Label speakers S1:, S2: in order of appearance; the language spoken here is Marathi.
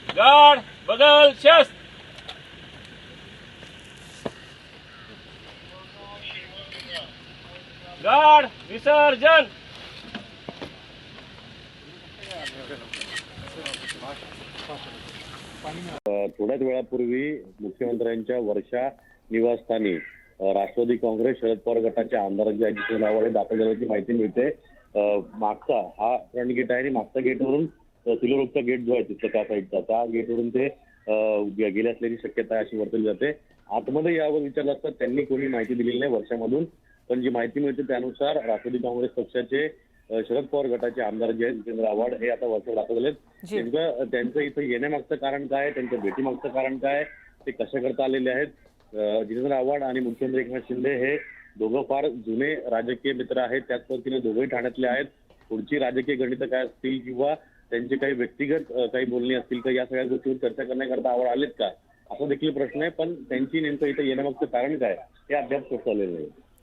S1: गार्ड बगल शस्त्र। गार्ड विसर्जन।
S2: थोड्याच वेळापूर्वी मुख्यमंत्र्यांच्या वर्षा निवासस्थानी राष्ट्रवादी काँग्रेस शरद पवार गटाच्या आमदार जे अजित पवार दाखल झाल्याची माहिती मिळते। मागचा हा फ्रंट गेट आहे आणि मागच्या गेटवरून सिल्लोडचा गेट जो आहे तिथं त्या साईडचा त्या गेटवरून ते गेले असल्याची शक्यता आहे अशी वर्तवली जाते। आतमध्ये यावर विचारलं असता त्यांनी कोणी माहिती दिलेली नाही वर्षामधून, पण जी माहिती मिळते त्यानुसार राष्ट्रवादी काँग्रेस पक्षाचे शरद पवार गटाचे आमदार जे आहेत जितेंद्र आव्हाड हे आता वर्षात दाखल झालेत। त्यांचं इथं येण्यामागचं कारण काय, त्यांच्या भेटीमागचं कारण काय, ते कशा करता आलेले आहेत। जितेंद्र आव्हाड आणि मुख्यमंत्री एकनाथ शिंदे हे दोघं फार जुने राजकीय मित्र आहेत, त्याच पद्धतीने दोघंही ठाण्यातले आहेत। पुढची राजकीय गणितं काय असतील किंवा त्यांचे काही व्यक्तिगत काही बोलणी असतील का या सगळ्या गोष्टीवर चर्चा करण्याकरता आव्हाड आलेत का असा देखील प्रश्न आहे। पण त्यांची नेमकं इथं येण्यामागचं कारण काय हे अद्याप स्पष्ट झालेलं नाही।